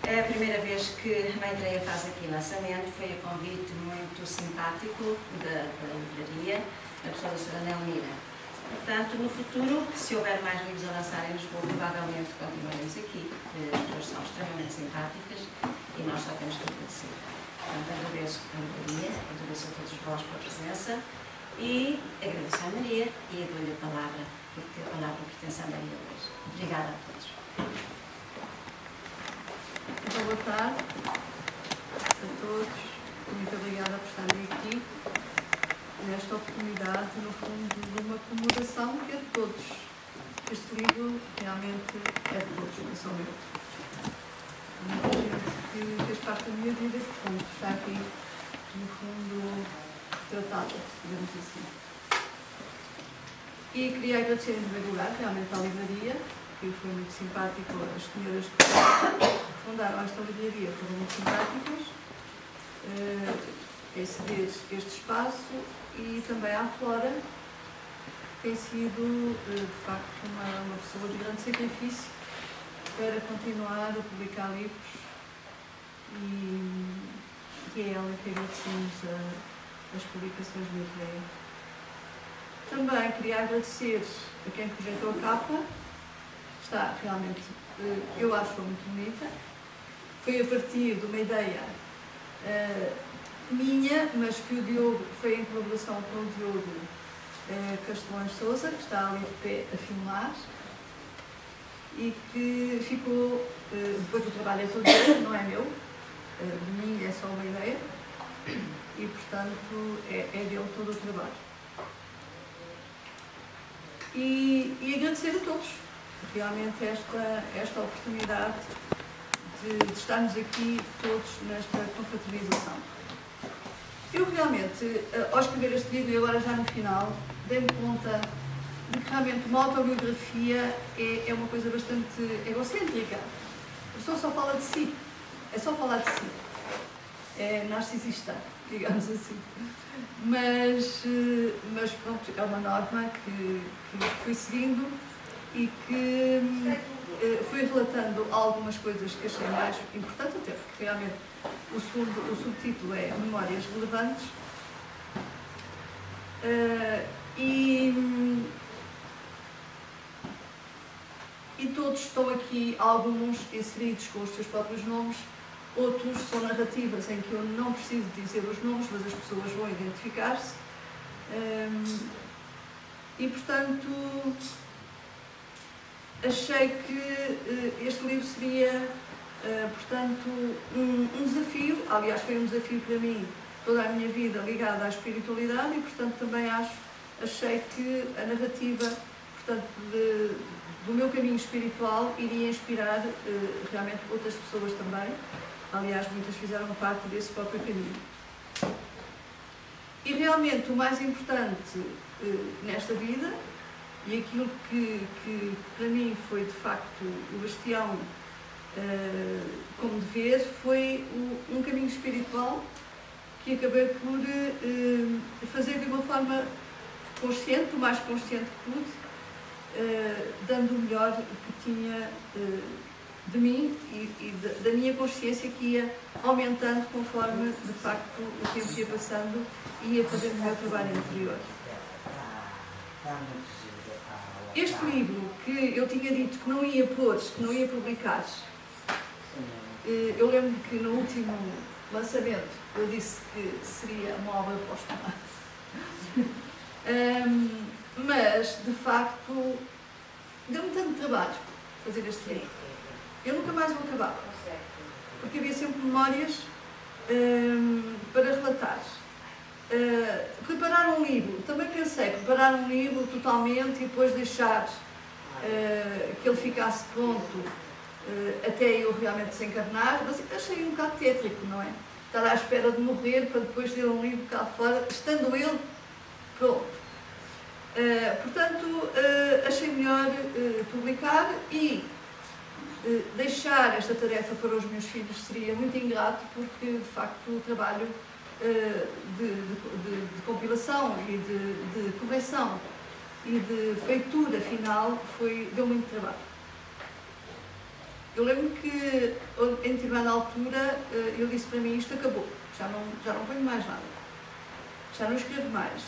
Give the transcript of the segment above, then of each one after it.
É a primeira vez que a Mãe Treia faz aqui lançamento, foi a convite muito simpático da livraria, da pessoa da Sra. Nelmira. Portanto, no futuro, se houver mais livros a lançar em Lisboa, provavelmente continuaremos aqui. As pessoas são extremamente simpáticas e nós só temos que agradecer. Portanto, agradeço a livraria, agradeço a todos vós pela presença e agradeço à Maria e dou-lhe a palavra, porque a palavra pertence à Maria hoje. Obrigada a todos. Então, boa tarde a todos. Muito obrigada por estarem aqui nesta oportunidade, no fundo, de uma comemoração que é de todos. Este livro realmente é de todos, não é só meu. Muita gente que fez parte da minha vida e, portanto, está aqui, no fundo, tratada, digamos assim. E queria agradecer em primeiro lugar, realmente, à livraria, que foi muito simpático. As senhoras que fundaram esta livraria foram muito simpáticas em ceder este espaço, e também à Flora, que tem sido, de facto, uma pessoa de grande sacrifício para continuar a publicar livros, e é ela que agradecemos as publicações do Livreia. Também queria agradecer a quem projetou a capa. Está realmente, eu acho muito bonita. Foi a partir de uma ideia minha, mas que o Diogo foi em colaboração com o Diogo Castelões Sousa, que está ali de pé a filmar, e que ficou, depois o trabalho é todo dele, não é meu, de mim é só uma ideia, e portanto é dele todo o trabalho. E agradecer a todos, realmente, esta oportunidade de estarmos aqui todos nesta confraternização. Eu realmente, ao escrever este livro, e agora já no final, dei-me conta de que realmente uma autobiografia é uma coisa bastante egocêntrica. A pessoa só fala de si, é só falar de si. É narcisista, digamos assim. Mas pronto, é uma norma que fui seguindo e que fui relatando algumas coisas que achei mais importantes, até porque realmente o subtítulo é Memórias Relevantes, e todos estão aqui, alguns inseridos com os seus próprios nomes, outros são narrativas em que eu não preciso dizer os nomes, mas as pessoas vão identificar-se, e portanto achei que este livro seria, portanto, um desafio. Aliás, foi um desafio para mim toda a minha vida ligada à espiritualidade, e portanto também achei que a narrativa, portanto, do meu caminho espiritual iria inspirar realmente outras pessoas também. Aliás, muitas fizeram parte desse próprio caminho. E realmente o mais importante nesta vida, e aquilo que para mim foi de facto o bastião como dever, foi um caminho espiritual que acabei por fazer de uma forma consciente, o mais consciente que pude, dando o melhor que tinha de mim e da minha consciência, que ia aumentando conforme de facto o tempo ia passando e ia fazendo o meu trabalho interior. Este livro, que eu tinha dito que não ia pôr, que não ia publicar, eu lembro que no último lançamento eu disse que seria uma obra póstuma. Mas, de facto, deu-me tanto trabalho fazer este livro. Eu nunca mais vou acabar, porque havia sempre memórias para relatar. Preparar um livro, também pensei preparar um livro totalmente e depois deixar que ele ficasse pronto até eu realmente desencarnar, mas achei um bocado tétrico, não é? Estar à espera de morrer para depois ter um livro cá fora, estando ele pronto. Portanto, achei melhor publicar, e deixar esta tarefa para os meus filhos seria muito ingrato, porque de facto o trabalho de compilação e de correção e de feitura final deu muito trabalho. Eu lembro que em determinada altura ele disse para mim, isto acabou, já não ponho mais nada, já não escrevo mais.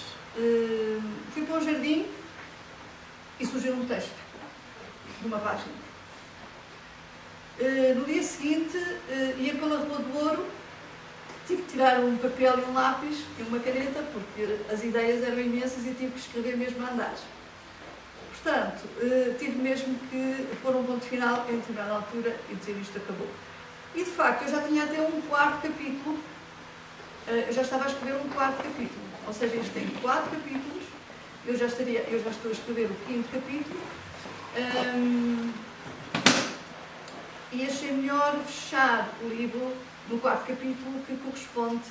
Fui para o jardim e surgiu um texto de uma página. No dia seguinte ia pela Rua do Ouro, tive que tirar um papel e um lápis e uma caneta, porque as ideias eram imensas e tive que escrever mesmo a andar. Portanto, tive mesmo que pôr um ponto final em determinada altura e dizer isto acabou. E de facto, eu já tinha até um quarto capítulo, eu já estava a escrever um quarto capítulo, ou seja, isto tem 4 capítulos, eu já estou a escrever o 5º capítulo, e achei melhor fechar o livro no 4º capítulo, que corresponde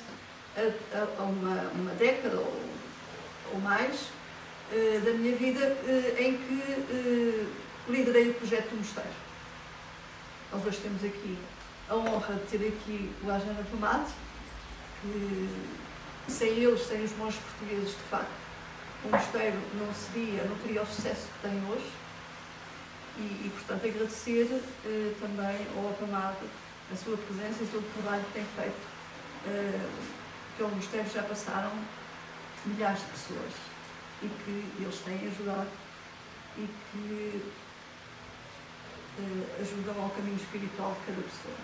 a uma década ou mais da minha vida, em que liderei o projeto do mosteiro. Nós hoje temos aqui a honra de ter aqui o Agenda Tomate, que sem eles, sem os monges portugueses, de facto, o mosteiro não teria o sucesso que tem hoje. E portanto, agradecer também ao Apamado a sua presença e todo o trabalho que tem feito. Pelo mosteiro já passaram milhares de pessoas e que eles têm ajudado e que ajudam ao caminho espiritual de cada pessoa.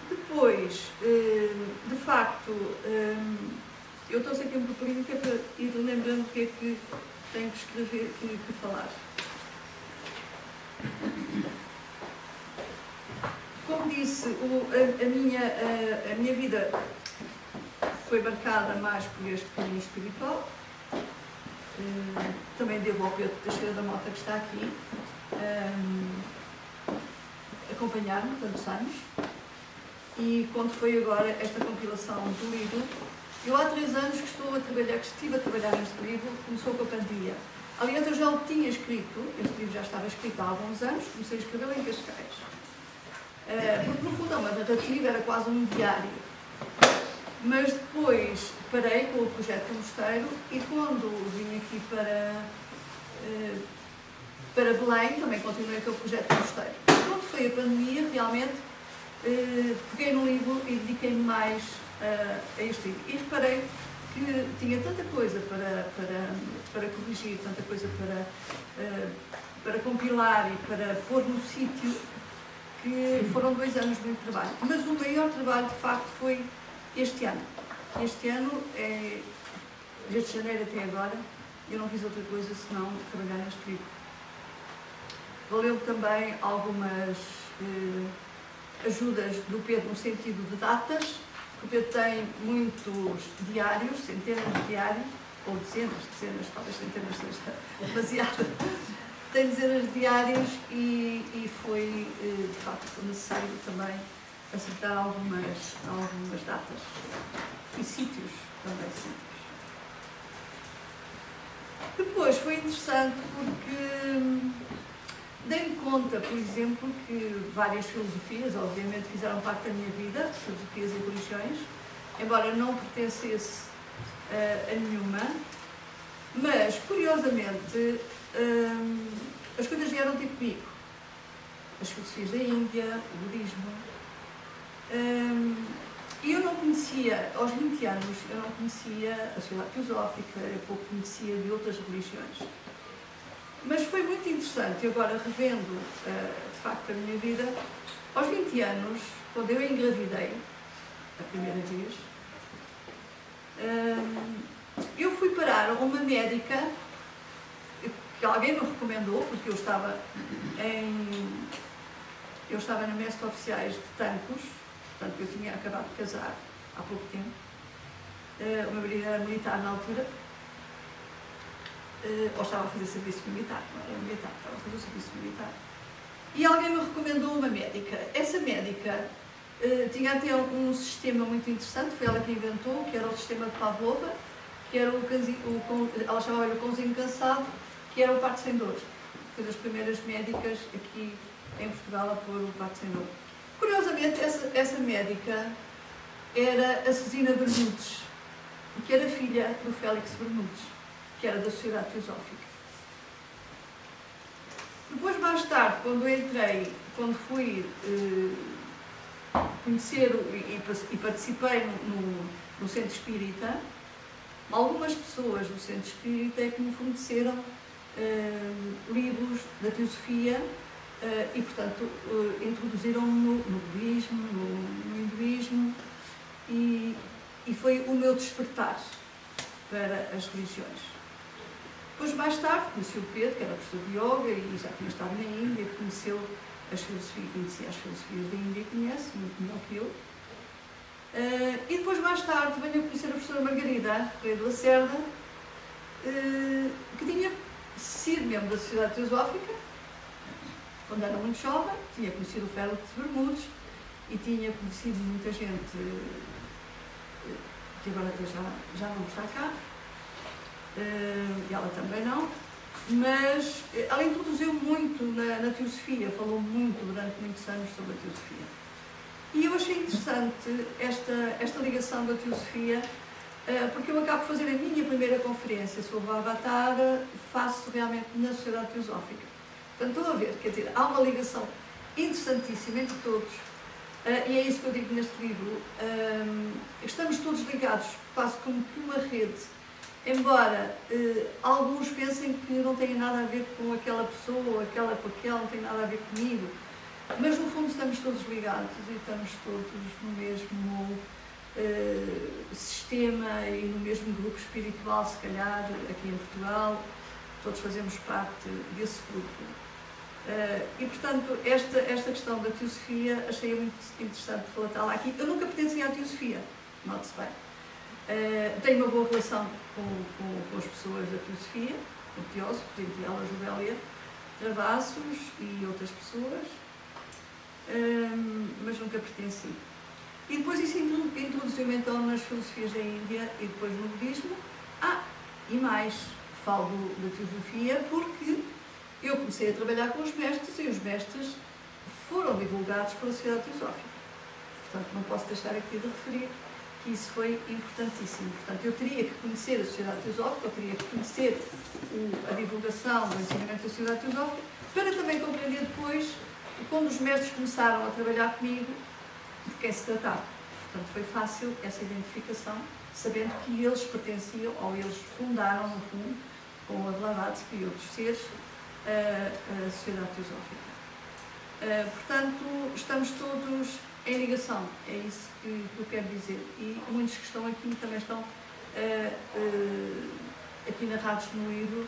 Depois, de facto, eu estou aqui um pouquinho que é para ir lembrando o que é que tenho que escrever, que falar. Como disse, a minha vida foi marcada mais por este caminho espiritual. Também devo ao Pedro Teixeira da Mota, que está aqui, acompanhar-me tantos anos. E quando foi agora esta compilação do livro, eu há 3 anos que estive a trabalhar neste livro, começou com a pandemia. Aliás, eu já o tinha escrito, este livro já estava escrito há alguns anos, comecei a escrevê-lo em Cascais. Porque no fundo é uma narrativa, era quase um diário. Mas depois parei com o projeto do mosteiro e quando vim aqui para Belém, também continuei com o projeto do mosteiro. Quando foi a pandemia, realmente, peguei no livro e dediquei-me mais a este livro. E reparei que tinha tanta coisa para corrigir, tanta coisa para compilar e para pôr no sítio, que foram 2 anos de muito trabalho. Mas o maior trabalho, de facto, foi este ano. Este ano, desde janeiro até agora, eu não fiz outra coisa senão trabalhar neste livro. Valeu também algumas ajudas do Pedro no sentido de datas, porque o Pedro tem muitos diários, centenas de diários, ou dezenas, talvez centenas seja demasiado. Tem dezenas de diários e foi, de facto, necessário também acertar algumas datas e sítios também. Depois foi interessante porque dei-me conta, por exemplo, que várias filosofias, obviamente, fizeram parte da minha vida, filosofias e religiões, embora não pertencesse a nenhuma, mas, curiosamente, as coisas vieram ter comigo. As filosofias da Índia, o budismo. E eu não conhecia, aos 20 anos, eu não conhecia a Sociedade Teosófica, eu pouco conhecia de outras religiões. Mas foi muito interessante, agora revendo, de facto, a minha vida, aos 20 anos, quando eu engravidei, a primeira vez, eu fui parar a uma médica que alguém me recomendou, porque eu estava na Mestre de Oficiais de Tancos, portanto eu tinha acabado de casar há pouco tempo, o meu marido era militar na altura, ou estava a fazer serviço militar, não era militar, estava a fazer o serviço militar, e alguém me recomendou uma médica. Essa médica tinha até um sistema muito interessante, foi ela que inventou, que era o sistema de Pavlova, que era ela chamava-lhe o cãozinho cansado, que era o parto sem dor. Foi das primeiras médicas aqui em Portugal a pôr o parto sem dor. Curiosamente, essa médica era a Cesina Bermudes, que era filha do Félix Bermudes, que era da Sociedade Teosófica. Depois, mais tarde, quando fui conhecer e participei no Centro Espírita, algumas pessoas do Centro Espírita é que me forneceram livros da Teosofia e, portanto, introduziram-me no budismo, no hinduísmo, e foi o meu despertar para as religiões. Depois, mais tarde, conheci o Pedro, que era professor de yoga e já tinha estado na Índia, conhecia as filosofias da Índia, conhece muito melhor que eu. E depois, mais tarde, venho a conhecer a professora Margarida Correia de Lacerda, que tinha sido membro da Sociedade Teosófica, quando era muito jovem, tinha conhecido o Félix de Bermudes e tinha conhecido muita gente que agora até já não está cá, e ela também não, mas ela introduziu muito na Teosofia, falou muito durante muitos anos sobre a Teosofia. E eu achei interessante esta ligação da Teosofia, porque eu acabo de fazer a minha primeira conferência sobre o Avatar, faço realmente na Sociedade Teosófica. Portanto, estou a ver, quer dizer, há uma ligação interessantíssima entre todos, e é isso que eu digo neste livro. Estamos todos ligados, quase como que uma rede, embora alguns pensem que não tem nada a ver com aquela pessoa, aquela com aquela, não tem nada a ver comigo, mas no fundo estamos todos ligados e estamos todos no mesmo sistema e no mesmo grupo espiritual, se calhar, aqui em Portugal, todos fazemos parte desse grupo. E, portanto, esta questão da Teosofia achei muito interessante relatá-la aqui. Eu nunca pertencia à Teosofia, note-se bem. Tenho uma boa relação com as pessoas da Teosofia, com teósofos, entre elas o Bélia Travassos e outras pessoas, mas nunca pertenci. E depois isso introduziu-me então nas filosofias da Índia e depois no budismo. E mais, falo da Teosofia porque eu comecei a trabalhar com os mestres e os mestres foram divulgados pela Sociedade Teosófica. Portanto, não posso deixar aqui de referir que isso foi importantíssimo. Portanto, eu teria que conhecer a Sociedade Teosófica, eu teria que conhecer a divulgação do ensinamento da Sociedade Teosófica, para também compreender depois, quando os mestres começaram a trabalhar comigo, de quem se tratava. Portanto, foi fácil essa identificação, sabendo que eles pertenciam, ou eles fundaram, no fundo, com a Blavatsky e outros seres, a Sociedade Teosófica. Portanto, estamos todos em ligação, é isso que eu quero dizer. E muitos que estão aqui também estão aqui narrados no livro,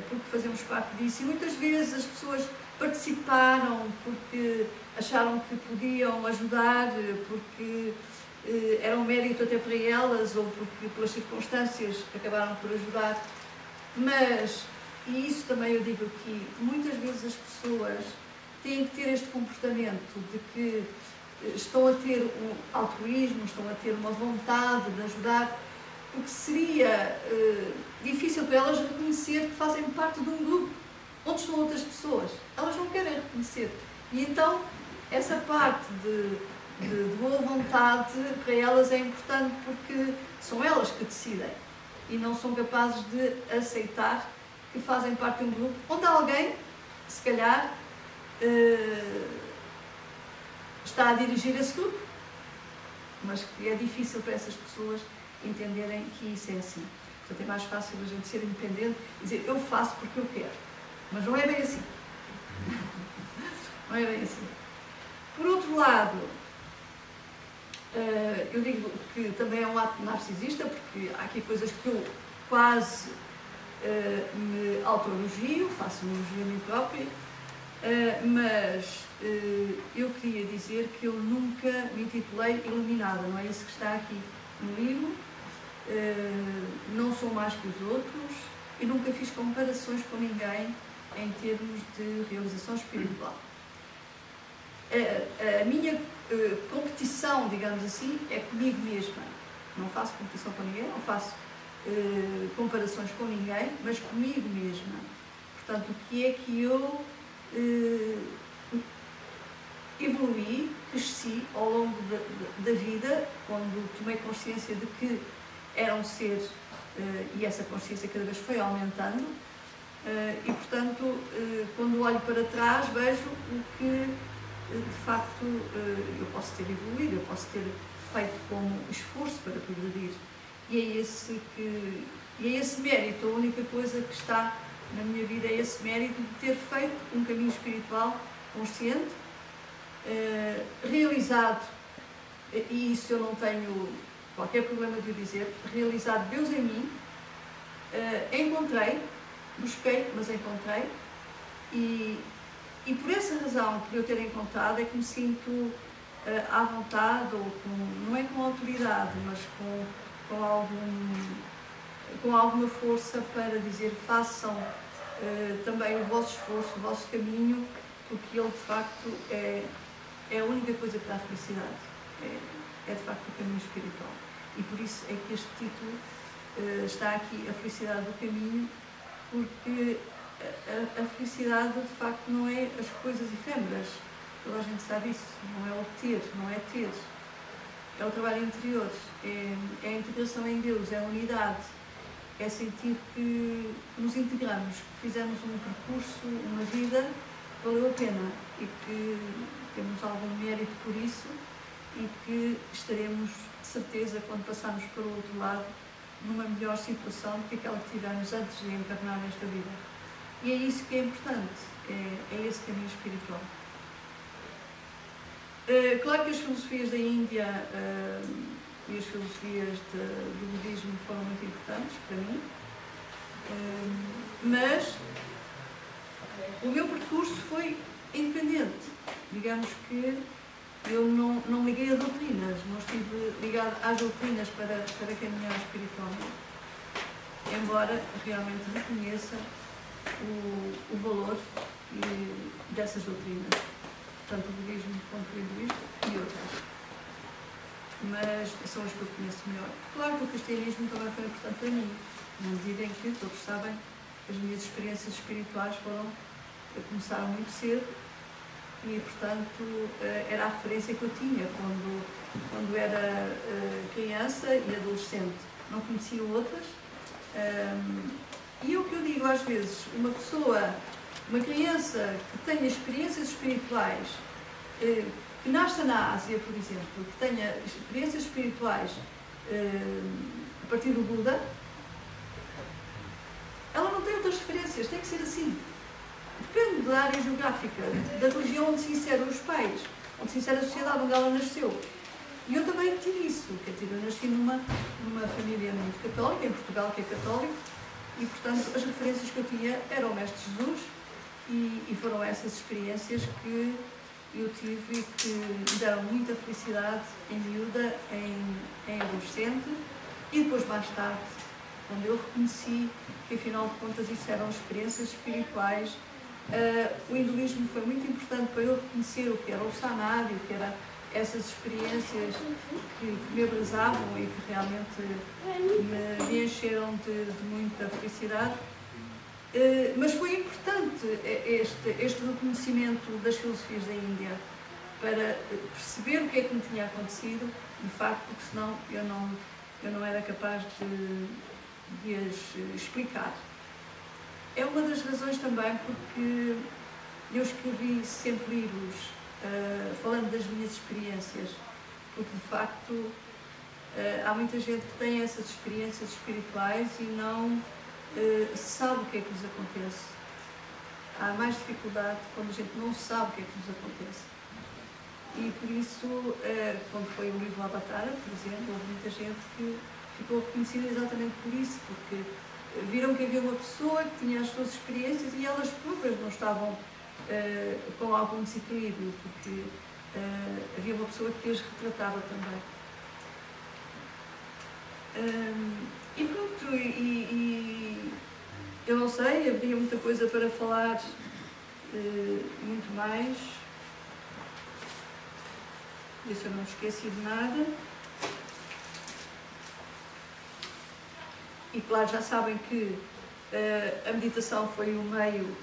porque fazemos parte disso. E muitas vezes as pessoas participaram porque acharam que podiam ajudar, porque era um mérito até para elas, ou porque pelas circunstâncias acabaram por ajudar. Mas, e isso também eu digo aqui, muitas vezes as pessoas têm que ter este comportamento de que estão a ter um altruísmo, estão a ter uma vontade de ajudar, porque seria difícil para elas reconhecer que fazem parte de um grupo onde estão outras pessoas. Elas não querem reconhecer. E então, essa parte de boa vontade para elas é importante porque são elas que decidem e não são capazes de aceitar que fazem parte de um grupo onde alguém, se calhar, está a dirigir esse grupo, mas que é difícil para essas pessoas entenderem que isso é assim. Portanto, é mais fácil a gente ser independente e dizer eu faço porque eu quero, mas não é bem assim. Não é bem assim. Por outro lado, eu digo que também é um ato narcisista, porque há aqui coisas que eu quase me autoelogio, faço um elogio a mim própria, mas eu queria dizer que eu nunca me intitulei iluminada, não é isso que está aqui no livro, não sou mais que os outros e nunca fiz comparações com ninguém em termos de realização espiritual. A minha competição, digamos assim, é comigo mesma. Não faço competição com ninguém, não faço comparações com ninguém, mas comigo mesma. Portanto, o que é que eu evoluí, cresci ao longo da vida, quando tomei consciência de que era um ser, e essa consciência cada vez foi aumentando, E, portanto, quando olho para trás, vejo o que, de facto, eu posso ter evoluído, eu posso ter feito como esforço para progredir. E é esse mérito, a única coisa que está na minha vida é esse mérito de ter feito um caminho espiritual consciente, realizado, e isso eu não tenho qualquer problema de o dizer, realizado Deus em mim, encontrei, busquei, mas encontrei, e por essa razão, por eu ter encontrado, é que me sinto à vontade, ou não é com autoridade, mas com alguma força para dizer: façam também o vosso esforço, o vosso caminho, porque ele de facto é a única coisa que dá felicidade, é de facto o caminho espiritual. E por isso é que este título está aqui, a felicidade do caminho, porque a felicidade de facto não é as coisas efêmeras, toda a gente sabe isso, não é o ter, não é ter, é o trabalho interior, é a integração em Deus, é a unidade, é sentir que nos integramos, que fizemos um percurso, uma vida que valeu a pena e que temos algum mérito por isso e que estaremos, de certeza, quando passarmos para o outro lado, numa melhor situação do que aquela que tivemos antes de encarnar nesta vida. E é isso que é importante, é esse caminho espiritual. Claro que as filosofias da Índia e as filosofias do budismo foram muito importantes para mim, mas o meu percurso foi independente. Digamos que eu não liguei a doutrinas, não estive ligado às doutrinas para caminhar espiritualmente, embora realmente reconheça o valor dessas doutrinas, tanto o budismo quanto o hinduísmo e outras. Mas são as que eu conheço melhor. Claro que o cristianismo também foi importante para mim, na medida em que, todos sabem, as minhas experiências espirituais começaram muito cedo e, portanto, era a referência que eu tinha quando era criança e adolescente. Não conhecia outras. E o que eu digo às vezes, uma criança que tenha experiências espirituais, que nasça na Ásia, por exemplo, que tenha experiências espirituais a partir do Buda, ela não tem outras referências, tem que ser assim. Depende da área geográfica, da região onde se inserem os pais, onde se insere a sociedade onde ela nasceu. E eu também tive isso, quer dizer, eu nasci numa família muito católica, em Portugal, que é católico, e, portanto, as referências que eu tinha eram o Mestre Jesus, e foram essas experiências que eu tive e que me deram muita felicidade em miúda, em adolescente, e depois, mais tarde, quando eu reconheci que, afinal de contas, isso eram experiências espirituais. O hinduísmo foi muito importante para eu reconhecer o que era o samadhi, o que eram essas experiências que me abrasavam e que realmente me encheram de muita felicidade. Mas foi importante este reconhecimento das filosofias da Índia para perceber o que é que me tinha acontecido, de facto, porque senão eu não era capaz de as explicar. É uma das razões também porque eu escrevi sempre livros falando das minhas experiências, porque de facto há muita gente que tem essas experiências espirituais e não sabe o que é que lhes acontece. Há mais dificuldade quando a gente não sabe o que é que lhes acontece. E por isso, quando foi o livro Avatara, por exemplo, houve muita gente que ficou reconhecida exatamente por isso, porque viram que havia uma pessoa que tinha as suas experiências e elas próprias não estavam com algum desequilíbrio, porque havia uma pessoa que as retratava também. E pronto, eu não sei, haveria muita coisa para falar, muito mais. Ver se eu não me esqueci de nada. E claro, já sabem que a meditação foi o meio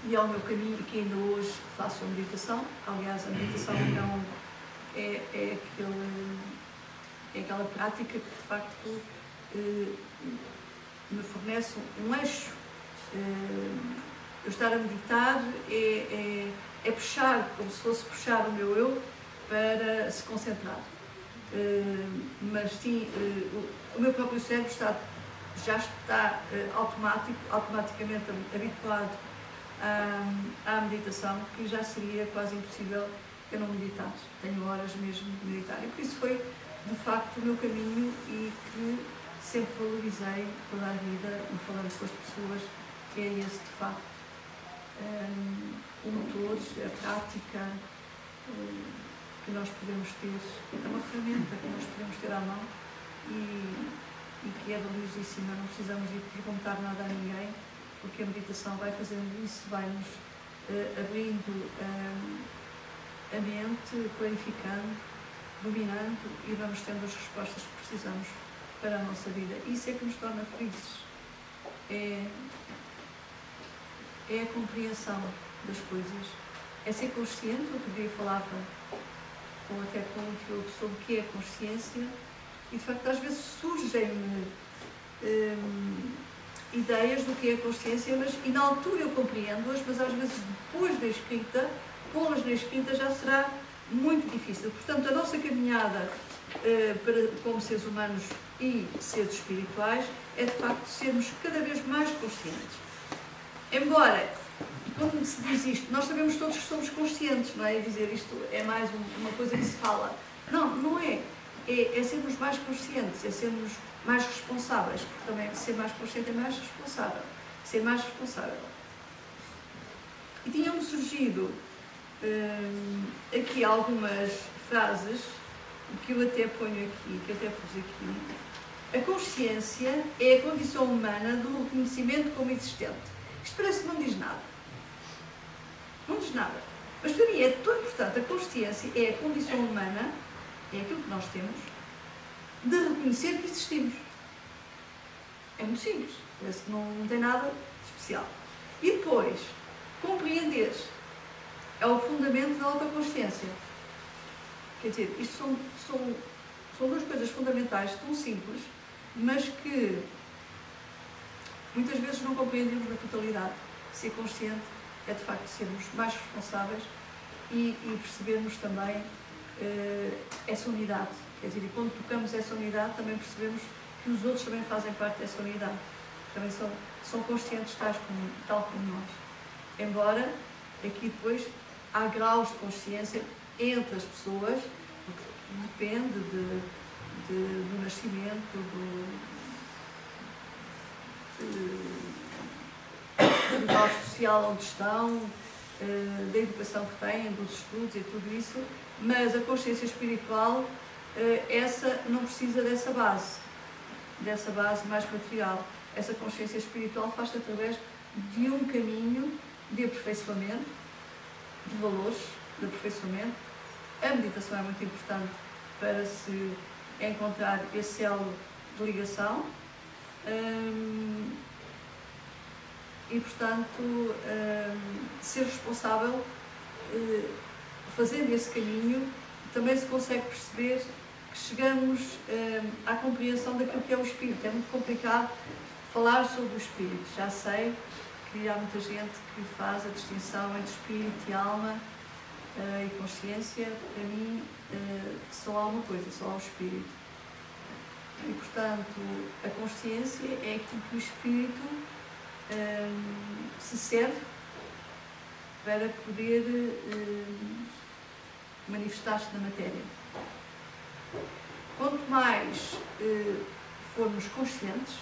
e é o meu caminho, que ainda hoje faço a meditação. Aliás, a meditação não é aquela prática que de facto me fornece um eixo Eu estar a meditar é puxar, como se fosse puxar o meu eu para se concentrar. Mas sim, o meu próprio cérebro já está automaticamente habituado à meditação, que já seria quase impossível eu não meditar. Tenho horas mesmo de meditar. E por isso foi, de facto, o meu caminho e que sempre valorizei toda a vida, falando com as pessoas, que é esse, de facto, o motor, a prática que nós podemos ter, é uma ferramenta que nós podemos ter à mão e que é valiosíssima. Não precisamos ir perguntar nada a ninguém, porque a meditação vai fazendo isso, vai-nos abrindo a mente, clarificando, dominando e vamos tendo as respostas que precisamos para a nossa vida. Isso é que nos torna felizes. É a compreensão das coisas. É ser consciente. Outro dia falava até com um Diogo sobre o que é consciência e, de facto, às vezes surgem-me ideias do que é consciência, e na altura eu compreendo-as, mas às vezes depois da escrita, pô-las na escrita já será muito difícil. Portanto, a nossa caminhada como seres humanos e seres espirituais é, de facto, sermos cada vez mais conscientes. Embora, quando se diz isto, nós sabemos todos que somos conscientes, não é? Dizer isto é mais uma coisa que se fala. Não, não é. É sermos mais conscientes, é sermos mais responsáveis, porque também ser mais consciente é mais responsável. Ser mais responsável. E tinham-me surgido aqui algumas frases que eu até ponho aqui, que eu até pus aqui. A consciência é a condição humana do reconhecimento como existente. Isto parece que não diz nada. Não diz nada. Mas para mim é tão importante. A consciência é a condição humana, é aquilo que nós temos, de reconhecer que existimos. É muito simples. Parece que não tem nada especial. E depois, compreender é o fundamento da autoconsciência. Quer dizer, isto são duas coisas fundamentais, tão simples, mas que muitas vezes não compreendemos na totalidade. Ser consciente é, de facto, sermos mais responsáveis e percebermos também essa unidade. Quer dizer, e quando tocamos essa unidade, também percebemos que os outros também fazem parte dessa unidade. Também são conscientes tal como nós. Embora, aqui depois, há graus de consciência entre as pessoas, porque depende do nascimento, do grau social onde estão, da educação que têm, dos estudos e tudo isso, mas a consciência espiritual, essa não precisa dessa base mais material. Essa consciência espiritual faz-se através de um caminho de aperfeiçoamento, de valores, de aperfeiçoamento. A meditação é muito importante para se encontrar esse elo de ligação e, portanto, ser responsável, fazendo esse caminho, também se consegue perceber que chegamos à compreensão daquilo que é o espírito. É muito complicado falar sobre o espírito. Já sei que há muita gente que faz a distinção entre espírito e alma e consciência. Para mim, só há uma coisa, só há o espírito. E, portanto, a consciência é aquilo que o espírito se serve para poder manifestar-se na matéria. Quanto mais formos conscientes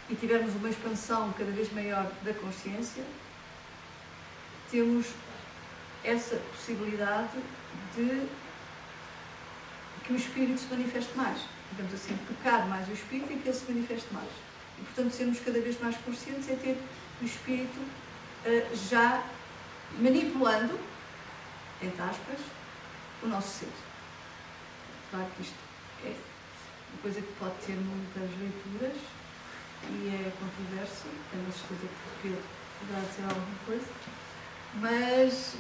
e tivermos uma expansão cada vez maior da consciência, temos essa possibilidade de que o espírito se manifeste mais. Digamos assim, tocar mais o espírito e que ele se manifeste mais. E, portanto, sermos cada vez mais conscientes é ter o espírito já manipulando, entre aspas, o nosso ser. Claro que isto é uma coisa que pode ter muitas leituras e é controverso, tenho a certeza que Pedro poderá dizer alguma coisa, mas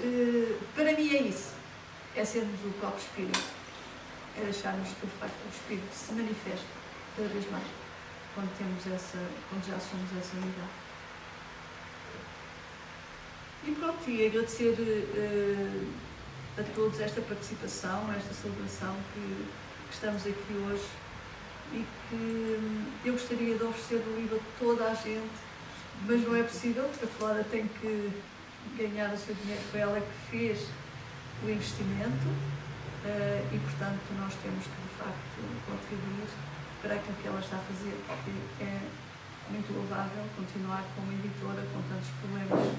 para mim é isso, é sermos o próprio espírito, é deixarmos que, de facto, o espírito se manifeste cada vez mais. quando já somos essa unidade. E pronto, e agradecer a todos esta participação, esta celebração que estamos aqui hoje, e que eu gostaria de oferecer o livro a toda a gente, mas não é possível, porque a Flora tem que ganhar o seu dinheiro, foi ela que fez o investimento, e portanto nós temos que de facto contribuir para aquilo que ela está a fazer, porque é muito louvável continuar como editora com tantos problemas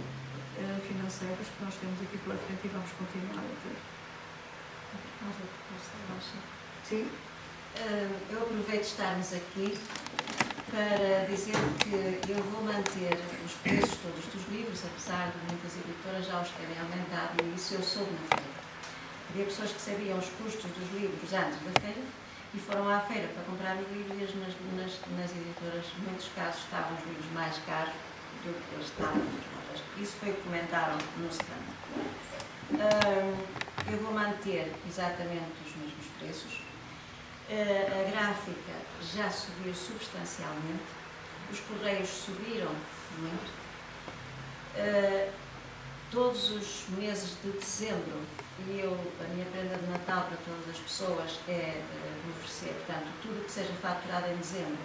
financeiros que nós temos aqui pela frente e vamos continuar a ter. Sim. Eu aproveito de estarmos aqui para dizer que eu vou manter os preços todos dos livros, apesar de muitas editoras já os terem aumentado, e isso eu soube na feira. Havia pessoas que sabiam os custos dos livros antes da feira e foram à feira para comprar os livros, e nas editoras, em muitos casos, estavam os livros mais caros do que eles estavam nas lojas. Isso foi o que comentaram no stand. Eu vou manter exatamente os mesmos preços. A gráfica já subiu substancialmente, os correios subiram muito. Todos os meses de dezembro, e a minha prenda de Natal para todas as pessoas é oferecer, portanto, tudo que seja faturado em dezembro,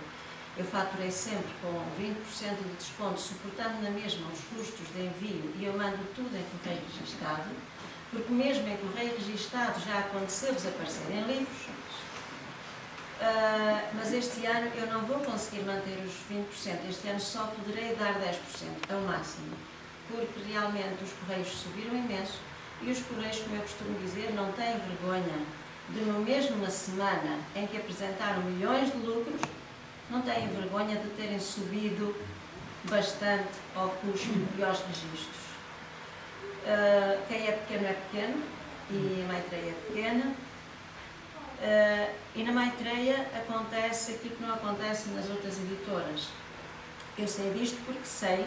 eu faturei sempre com 20% de desconto, suportando na mesma os custos de envio, e eu mando tudo em correio registado, porque mesmo em correio registado já aconteceu desaparecerem livros. Mas este ano eu não vou conseguir manter os 20%, este ano só poderei dar 10% ao máximo, porque realmente os correios subiram imenso, e os correios, como eu costumo dizer, não têm vergonha de, no mesmo na semana em que apresentaram milhões de lucros, não têm vergonha de terem subido bastante ao custo e aos registros. Quem é pequeno é pequeno, e a Maitreya é pequena. E na Maitreya acontece aquilo que não acontece nas outras editoras. Eu sei disto porque sei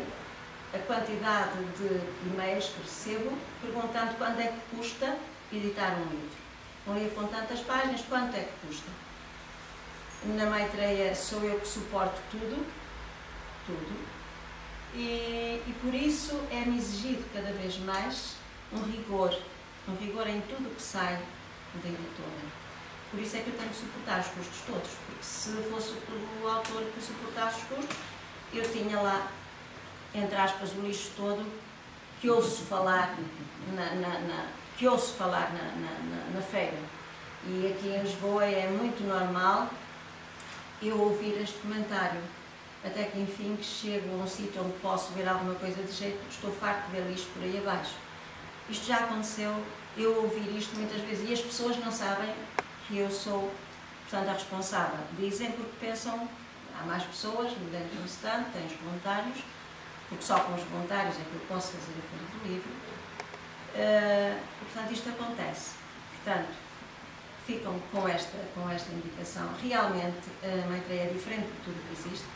a quantidade de e-mails que recebo perguntando quanto é que custa editar um livro. Um livro com tantas páginas, quanto é que custa? Na Maitreya sou eu que suporto tudo, e por isso é-me exigido cada vez mais um rigor em tudo que sai da editora. Por isso é que eu tenho que suportar os custos todos, porque se fosse o autor que suportasse os custos, eu tinha lá, entre aspas, o lixo todo que ouço falar na feira. E aqui em Lisboa é muito normal eu ouvir este comentário, até que enfim que chego a um sítio onde posso ver alguma coisa de jeito, porque estou farto de ver lixo por aí abaixo. Isto já aconteceu, eu ouvir isto muitas vezes, e as pessoas não sabem que eu sou, portanto, a responsável. Dizem porque pensam, há mais pessoas dentro do stand, tem os voluntários, porque só com os voluntários é que eu posso fazer a feira do livro. Portanto, isto acontece. Portanto, ficam com esta indicação. Realmente, a Maitreya é diferente de tudo que existe,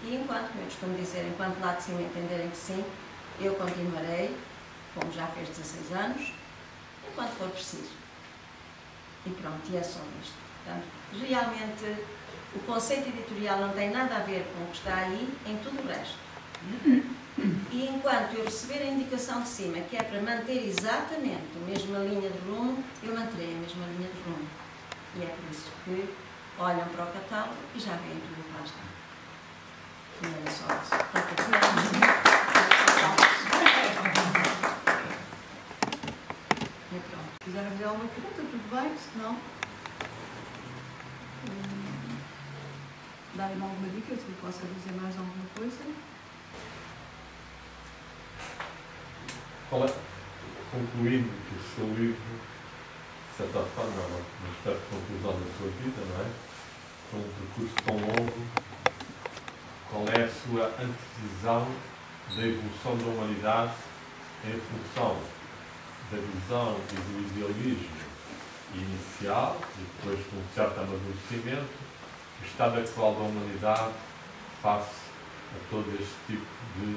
e enquanto, como eu costumo dizer, enquanto lá de cima entenderem que sim, eu continuarei, como já fez 16 anos, enquanto for preciso. E pronto, e é só isto. Portanto, realmente, o conceito editorial não tem nada a ver com o que está aí em tudo o resto. E enquanto eu receber a indicação de cima, que é para manter exatamente a mesma linha de rumo, eu manterei a mesma linha de rumo. E é por isso que olham para o catálogo e já veem tudo o que lá está. Não era só isso. E pronto. Se quiserem fazer alguma pergunta, tudo bem, se não, darem-me alguma dica, se eu possa dizer mais alguma coisa. Concluindo que o seu livro, de certa forma, é uma espécie de conclusão da sua vida, não é? Com um percurso tão longo, qual é a sua antevisão da evolução da humanidade em função da visão e do idealismo inicial e depois de um certo amadurecimento, o estado atual da humanidade face a todo este tipo de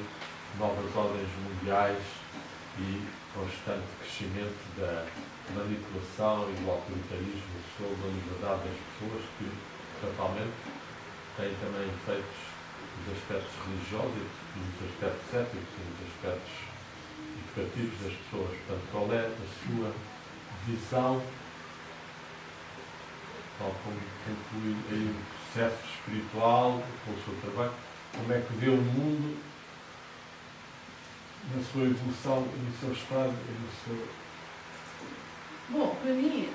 novas ordens mundiais e constante crescimento da manipulação e do autoritarismo sobre a liberdade das pessoas, que, totalmente, tem também efeitos nos aspectos religiosos e nos aspectos éticos e nos aspectos educativos das pessoas. Portanto, qual é a sua visão, tal como conclui aí um processo espiritual com o seu trabalho, como é que vê o mundo na sua evolução e no seu estado e no seu... Bom, para mim,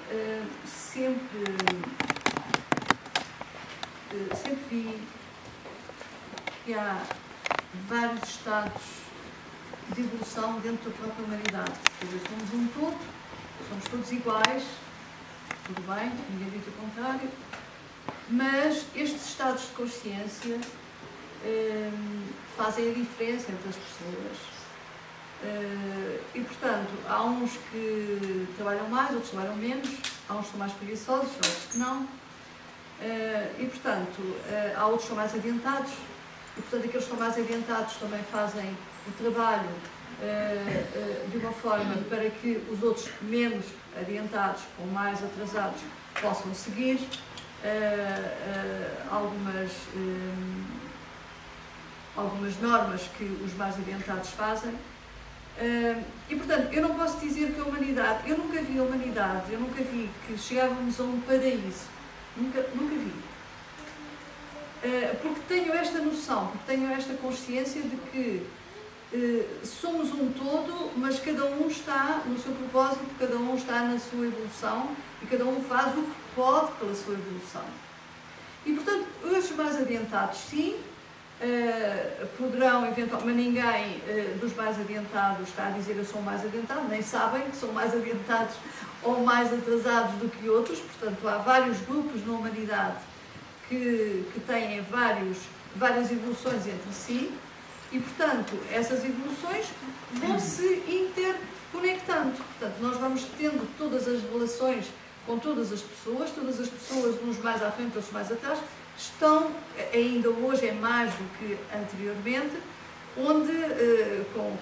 sempre vi que há vários estados de evolução dentro da própria humanidade. Quer dizer, somos um todo, somos todos iguais, tudo bem, ninguém diz o contrário, mas estes estados de consciência fazem a diferença entre as pessoas. E, portanto, há uns que trabalham mais, outros trabalham menos, há uns que são mais preguiçosos, outros que não. E, portanto, há outros que são mais adiantados, e, portanto, aqueles que estão mais adiantados também fazem o trabalho de uma forma para que os outros menos adiantados ou mais atrasados possam seguir algumas normas que os mais adiantados fazem. E, portanto, eu não posso dizer que a humanidade, eu nunca vi a humanidade, eu nunca vi que chegávamos a um paraíso, nunca vi. Porque tenho esta noção, porque tenho esta consciência de que somos um todo, mas cada um está no seu propósito, cada um está na sua evolução e cada um faz o que pode pela sua evolução. E, portanto, os mais adiantados, sim, poderão eventualmente, mas ninguém dos mais adiantados está a dizer eu sou mais adiantado, nem sabem que são mais adiantados ou mais atrasados do que outros. Portanto, há vários grupos na humanidade que têm várias evoluções entre si e, portanto, essas evoluções vão se interconectando. Portanto, nós vamos tendo todas as relações com todas as pessoas, uns mais à frente, outros mais atrás, estão, ainda hoje é mais do que anteriormente, onde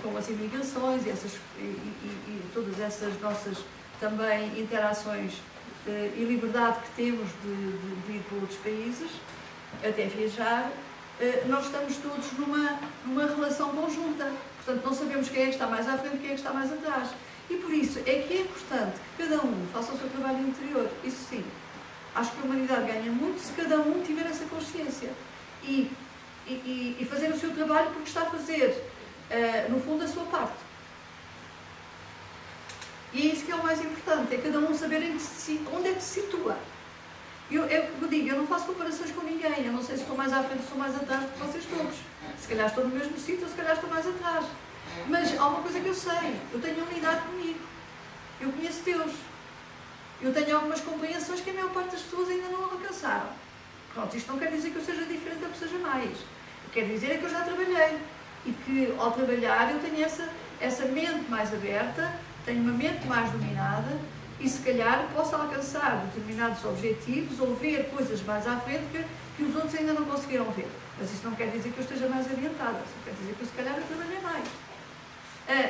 com as imigrações e todas essas nossas também interações e liberdade que temos de ir para outros países, até viajar, nós estamos todos numa relação conjunta. Portanto, não sabemos quem é que está mais à frente e quem é que está mais atrás. E por isso é que é importante que cada um faça o seu trabalho interior, isso sim. Acho que a humanidade ganha muito se cada um tiver essa consciência e fazer o seu trabalho porque está a fazer, no fundo, a sua parte. E é isso que é o mais importante, é cada um saber onde é que se situa. Eu digo, eu não faço comparações com ninguém, eu não sei se estou mais à frente ou estou mais atrás do que vocês todos. Se calhar estou no mesmo sítio ou se calhar estou mais atrás. Mas há uma coisa que eu sei, eu tenho unidade comigo, eu conheço Deus. Eu tenho algumas compreensões que a maior parte das pessoas ainda não alcançaram. Pronto, isto não quer dizer que eu seja diferente ou que seja mais. Quer dizer é que eu já trabalhei. E que ao trabalhar eu tenho essa mente mais aberta, tenho uma mente mais dominada e se calhar posso alcançar determinados objetivos ou ver coisas mais à frente que os outros ainda não conseguiram ver. Mas isto não quer dizer que eu esteja mais adiantada, só quer dizer que eu se calhar eu trabalhei mais.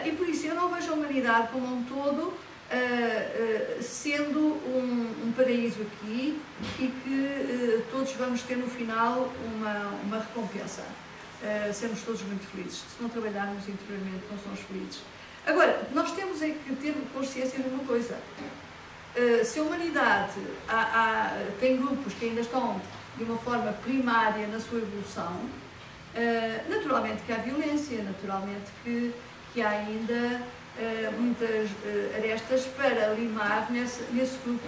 E por isso eu não vejo a humanidade como um todo sendo um paraíso aqui e que todos vamos ter no final uma recompensa. Sermos todos muito felizes. Se não trabalharmos interiormente, não somos felizes. Agora, nós temos é que ter consciência de uma coisa. Se a humanidade tem grupos que ainda estão de uma forma primária na sua evolução, naturalmente que há violência, naturalmente que há ainda muitas arestas para limar nesse grupo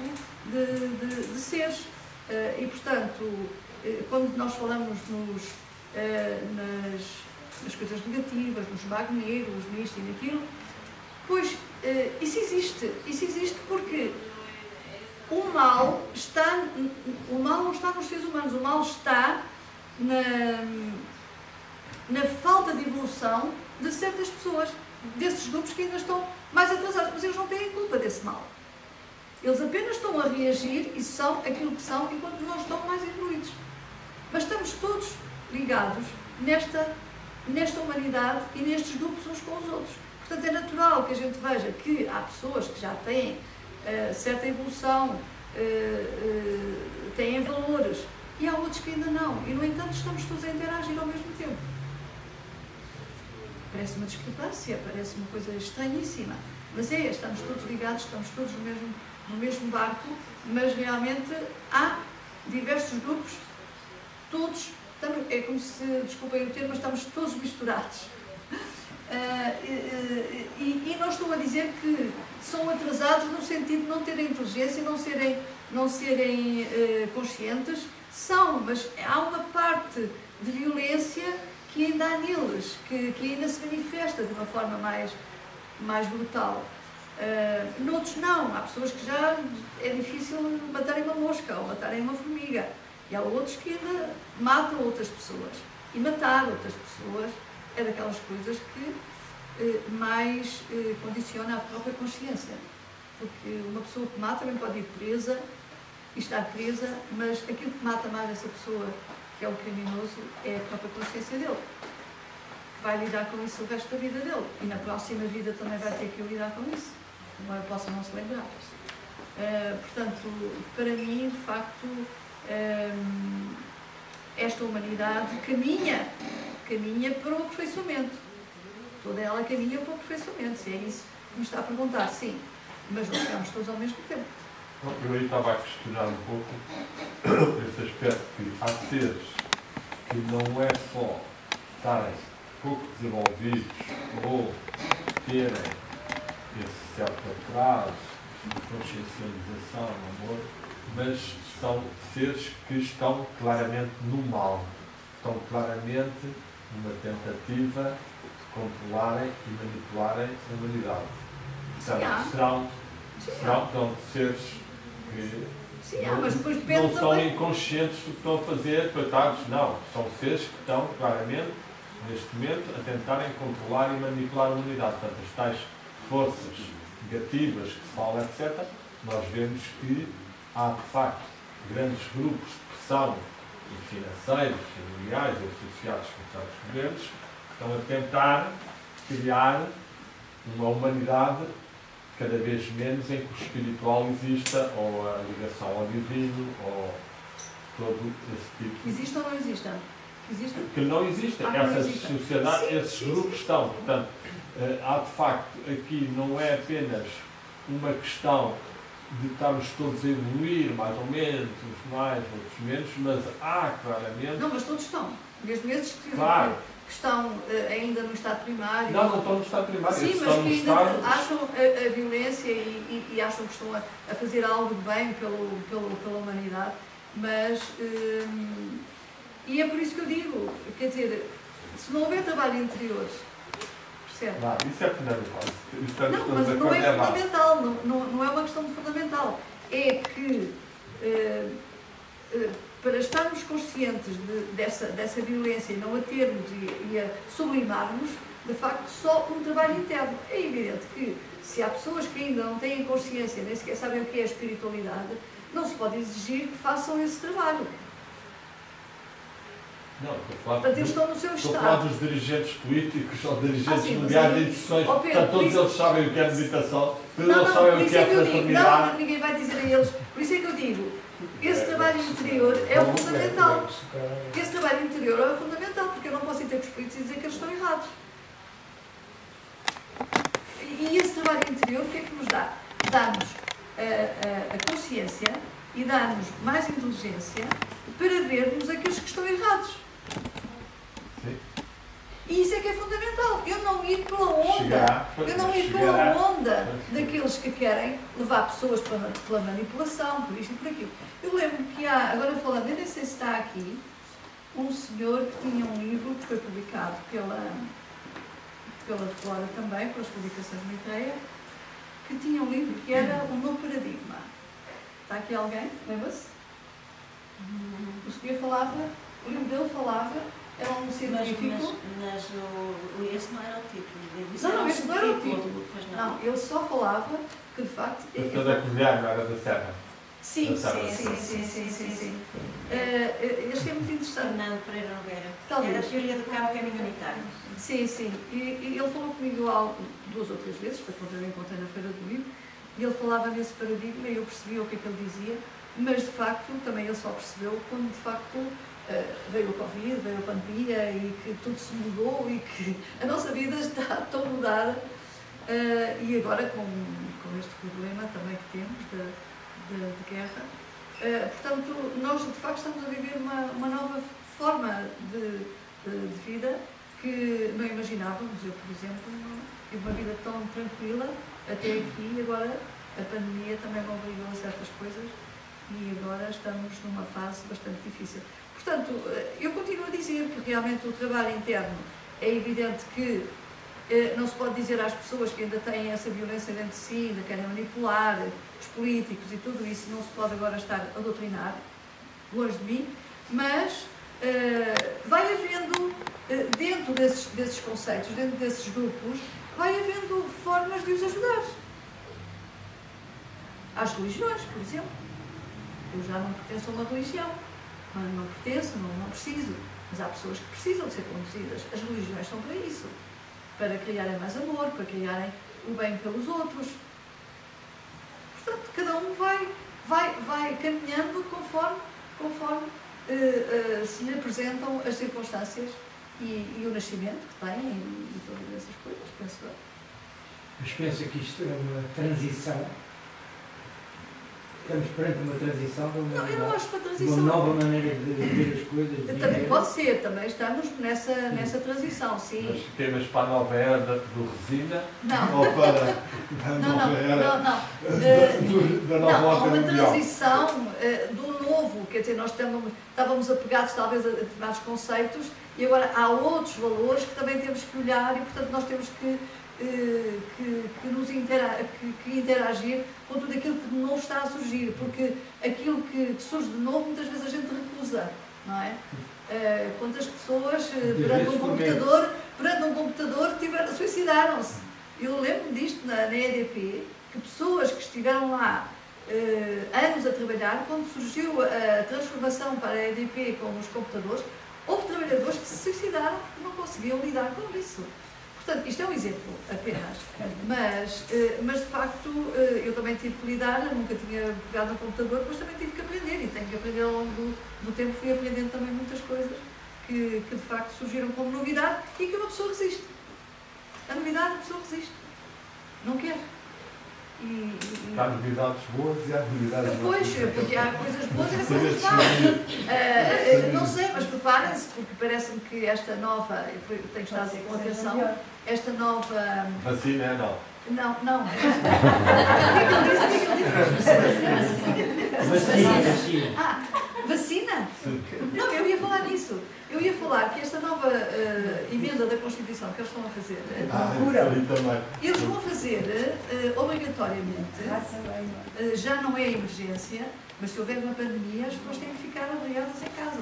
de seres. E, portanto, quando nós falamos nas coisas negativas, nos magneiros, nisto e naquilo, pois isso existe porque o mal não está nos seres humanos, o mal está na falta de evolução de certas pessoas, desses grupos que ainda estão mais atrasados, mas eles não têm culpa desse mal. Eles apenas estão a reagir e são aquilo que são enquanto nós estamos mais evoluídos. Mas estamos todos ligados nesta humanidade e nestes grupos uns com os outros. Portanto, é natural que a gente veja que há pessoas que já têm certa evolução, têm valores, e há outros que ainda não. E, no entanto, estamos todos a interagir ao mesmo tempo. Parece uma discrepância, parece uma coisa estranhíssima. Mas estamos todos ligados, estamos todos no mesmo barco, mas realmente há diversos grupos, todos, é como se, desculpem o termo, mas estamos todos misturados. E não estou a dizer que são atrasados no sentido de não terem inteligência, não serem conscientes, são, mas há uma parte de violência que ainda há neles, que ainda se manifesta de uma forma mais brutal. Noutros não, há pessoas que já é difícil matarem uma mosca ou matarem uma formiga, e há outros que ainda matam outras pessoas, e matar outras pessoas é daquelas coisas que mais condiciona a própria consciência, porque uma pessoa que mata também pode ir presa e estar presa, mas aquilo que mata mais essa pessoa, que é o criminoso, é a própria consciência dele, que vai lidar com isso o resto da vida dele, e na próxima vida também vai ter que lidar com isso, embora possa não se lembrar. Portanto, para mim, de facto, esta humanidade caminha para o aperfeiçoamento. Toda ela caminha para o aperfeiçoamento, se é isso que me está a perguntar, sim, mas não chegamos todos ao mesmo tempo. Eu aí estava a questionar um pouco esse aspecto, que há seres que não é só estarem pouco desenvolvidos ou terem esse certo atraso de consciencialização, amor, mas são seres que estão claramente no mal, estão claramente numa tentativa de controlarem e manipularem a humanidade. Portanto, serão seres que não são inconscientes do que estão a fazer, coitados, não. São seres que estão claramente, neste momento, a tentarem controlar e manipular a humanidade. Portanto, as tais forças negativas que se falam, etc., nós vemos que há, de facto, grandes grupos de pressão financeiros, familiares ou associados com certos governos que estão a tentar criar uma humanidade cada vez menos em que o espiritual exista, ou a ligação ao divino, ou todo esse tipo. Existe ou não existe? Existe? Que não existe. Essas sociedades, esses grupos estão. Portanto, há de facto aqui não é apenas uma questão de estarmos todos a evoluir, mais ou menos, uns mais, outros menos, mas há claramente... Não, mas todos estão. Mesmo esses que, claro, que estão ainda no estado primário. Não estão no estado primário. Sim, mas que ainda acham a violência e acham que estão a fazer algo de bem pela humanidade. Mas... e é por isso que eu digo, quer dizer, se não houver trabalho interior, percebe? Claro, isso é fundamental. Não, mas não é fundamental, não é uma questão de fundamental. É que, para estarmos conscientes dessa violência e não a termos e a sublimarmos, de facto, só um trabalho interno. É evidente que, se há pessoas que ainda não têm consciência, nem sequer sabem o que é a espiritualidade, não se pode exigir que façam esse trabalho. Não, estou a falar, portanto, eles estão no seu estou a falar dos dirigentes políticos ou dirigentes sim, mundiais de instituições. Portanto, todos eles sabem o que é meditação, todos eles sabem o que é fraternidade. Não, ninguém vai dizer a eles. Por isso é que eu digo, esse trabalho interior é o fundamental. Esse trabalho interior é o fundamental, porque eu não posso ir ter com os políticos e dizer que eles estão errados. E esse trabalho interior, o que é que nos dá? Dá-nos a consciência e dá-nos mais inteligência para vermos aqueles que estão errados. Sim. E isso é que é fundamental. Eu não ir pela onda. Pela onda daqueles que querem levar pessoas pela manipulação, por isto e por aquilo. Eu lembro que há, agora falando, eu nem sei se está aqui, um senhor que tinha um livro que foi publicado pela Flora também, pelas publicações de Maitreya, que tinha um livro que era um novo paradigma. Está aqui alguém? Lembra-se? O senhor falava, o livro dele falava, era um científico. Mas esse não era o título. Não, esse não era o título. Não, ele só falava que, de facto... Mas da Covilhã, não era da Serra? Sim. Este é muito interessante. Fernando Pereira Nogueira. Talvez. Era a teoria do campo caminho unitário. Sim. E ele falou comigo duas ou três vezes, foi quando eu encontrei na Feira do Livro, e ele falava nesse paradigma e eu percebia o que é que ele dizia. mas de facto também ele só percebeu quando de facto veio o Covid, veio a pandemia e que tudo se mudou e que a nossa vida está tão mudada e agora com este problema também que temos de guerra. Portanto, nós de facto estamos a viver uma nova forma de vida que não imaginávamos. Eu, por exemplo, tive uma vida tão tranquila até aqui e agora a pandemia também me obrigou a certas coisas e agora estamos numa fase bastante difícil. Portanto, eu continuo a dizer que realmente o trabalho interno é evidente que não se pode dizer às pessoas que ainda têm essa violência dentro de si, ainda querem manipular os políticos e tudo isso, não se pode agora estar a doutrinar, longe de mim, mas vai havendo, dentro desses conceitos, dentro desses grupos, vai havendo formas de os ajudar. Às religiões, por exemplo. Eu já não pertenço a uma religião, não pertenço, não preciso, mas há pessoas que precisam de ser conduzidas. As religiões são para isso, para criarem mais amor, para criarem o bem pelos outros. Portanto, cada um vai caminhando conforme se lhe apresentam as circunstâncias e o nascimento que tem e todas essas coisas, penso eu. Mas pensa que isto é uma transição? Estamos perante uma transição? Não, eu não acho uma transição. Uma nova maneira de ver as coisas? Também pode ser, também estamos nessa transição, sim. Mas para a nova era do resina? Não. Ou para a nova era não. da nova não, há ordem uma mundial? transição do novo, quer dizer, nós estávamos apegados talvez a determinados conceitos e agora há outros valores que também temos que olhar e, portanto, nós temos que interagir com tudo aquilo que de novo está a surgir, porque aquilo que surge de novo muitas vezes a gente recusa, não é? Quantas pessoas perante um computador suicidaram-se. Eu lembro-me disto na EDP, que pessoas que estiveram lá anos a trabalhar, quando surgiu a transformação para a EDP com os computadores, houve trabalhadores que se suicidaram porque não conseguiam lidar com isso. Portanto, isto é um exemplo apenas, mas de facto eu também tive que lidar, nunca tinha pegado no computador, mas também tive que aprender e tenho que aprender ao longo do tempo, fui aprendendo também muitas coisas que de facto surgiram como novidade e que uma pessoa resiste. A novidade a pessoa resiste, não quer. Há novidades boas e há novidades boas. Pois, porque há coisas boas e há coisas más. Não sei, mas preparem-se, porque parece-me que esta nova, eu tenho estado com atenção, esta nova... Vacina é nova. Não. O que ele disse? Vacina? Não, eu ia falar nisso. Eu ia falar que esta nova emenda da Constituição que eles estão a fazer, eles vão fazer obrigatoriamente, já não é emergência, mas se houver uma pandemia, as pessoas têm que ficar obrigadas em casa.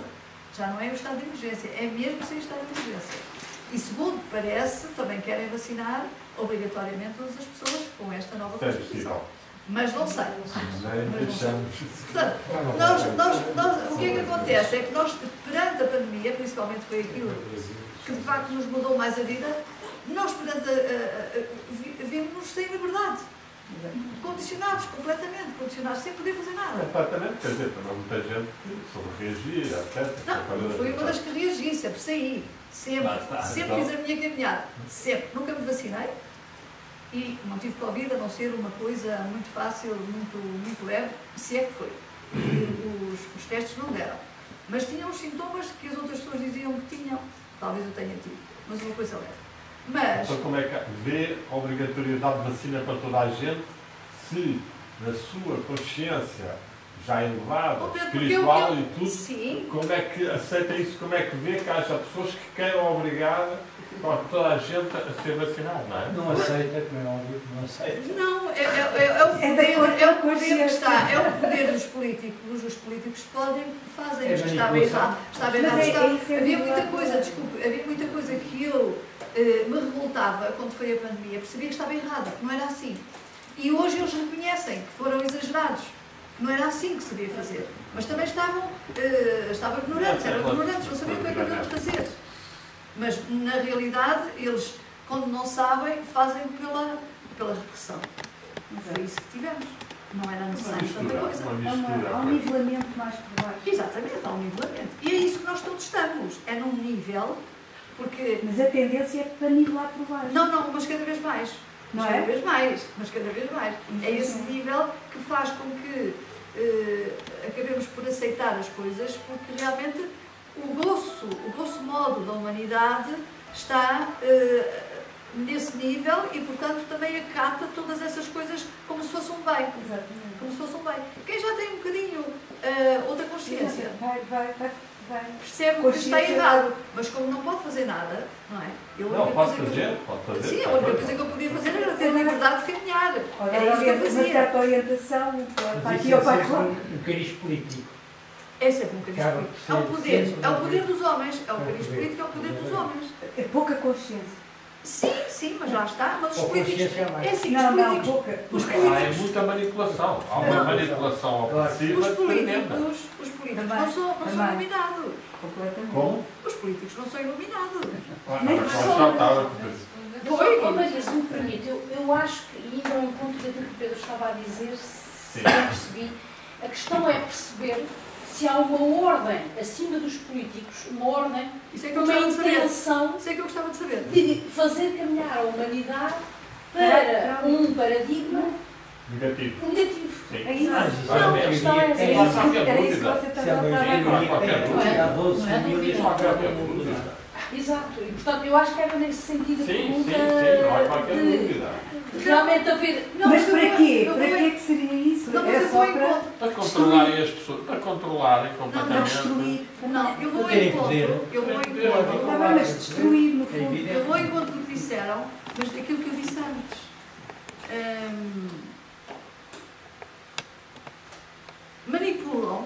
Já não é o estado de emergência, é mesmo sem estado de emergência. E segundo parece, também querem vacinar obrigatoriamente todas as pessoas com esta nova Constituição. Mas não sei. Portanto, o que é que acontece? É que nós, perante a pandemia, principalmente foi aquilo que de facto nos mudou mais a vida, nós vimos-nos sem liberdade. Condicionados, completamente condicionados, sem poder fazer nada. Completamente, quer dizer, para muita gente sobre reagir, etc. Não, fui uma das que reagi, sempre saí. Sempre fiz a minha caminhada. Sempre. Nunca me vacinei. E não tive Covid, a não ser uma coisa muito fácil, muito leve, se é que foi. Os testes não deram. Mas tinham os sintomas que as outras pessoas diziam que tinham. Talvez eu tenha tido, mas uma coisa leve. Mas... Então como é que vê a obrigatoriedade de vacina para toda a gente, se na sua consciência já elevada, espiritual e tudo, sim. Como é que aceita isso? Como é que vê que haja pessoas que queiram obrigar toda a gente a ser vacinada, não é? Não aceita, como é óbvio, não aceita. Não, é o poder que está, é o poder dos políticos. Os políticos fazem, mas estava errado. Havia muita coisa, desculpe, havia muita coisa que eu me revoltava quando foi a pandemia, percebia que estava errado, que não era assim. E hoje eles reconhecem que foram exagerados, que não era assim que se devia fazer. Mas também estavam ignorantes, eram ignorantes, não sabiam o que é que haviam de fazer. Mas, na realidade, eles, quando não sabem, fazem pela repressão. Não foi isso que tivemos. não era necessário tanta coisa. Há um nivelamento mais por baixo. Exatamente, há um nivelamento. E é isso que nós todos estamos. É num nível, porque... Mas a tendência é para nivelar por baixo. Não, mas cada vez mais. Não Cada é? vez mais. Mas cada vez mais. É esse nível que faz com que acabemos por aceitar as coisas, porque realmente o grosso modo da humanidade está nesse nível e, portanto, também acata todas essas coisas como se fosse um bem. Exatamente. Como se fosse um bem. Quem já tem um bocadinho outra consciência percebe que está errado, mas como não pode fazer nada, não é? Não, pode fazer. Sim, a única coisa que eu podia fazer era ter liberdade de caminhar. Olha, Era isso que eu uma fazia. certa orientação para Mas aqui isso ou é para sempre lá. um cariz político. É sempre um cariz Acaba político. por É o ser poder. sempre É o um poder poder. dos homens. É o É o cariz poder. político, é o poder dos homens. É pouca consciência. Sim, mas lá está. Mas os Ou políticos. consciência mais. É assim, Não, os não, políticos. pouca. Os Há políticos. muita manipulação. Há uma Não. manipulação opressiva Os tremenda. políticos Também, não são também. iluminados. Completamente. Como? Os políticos não são iluminados. Nem Mas pessoas. já estava. Ô Maria, se me permite, eu acho que, indo ao encontro daquilo que o Pedro estava a dizer, se Sim. bem percebi, a questão é perceber se há uma ordem acima dos políticos, uma ordem, Isso é que eu uma gostava de saber. intenção Isso é que eu gostava de saber. de fazer caminhar a humanidade para um paradigma Negativo. negativo. Sim. É isso. Não, a questão é É Não há essa. qualquer Era isso que dúvida. você Se há estava a maioria falar. qualquer há 12 Não é famílias Não há que qualquer votam no dúvida. lugar. Exato. E, portanto, eu acho que era nesse sentido a Sim, sim, pergunta não há qualquer de dúvida. realmente haver... Não, Mas eu para vou- quê? eu Para vou- quê que seria isso? Não, mas Era eu só vou em para conta. Para controlarem as pessoas, para controlarem para completamente. destruir. Não, eu vou Para em terem conta. poder. Eu vou em Para terem conta. poder. Está bem, mas destruir, no É fundo. evidente. Eu vou em conta do que disseram, mas daquilo que eu disse antes. Manipulam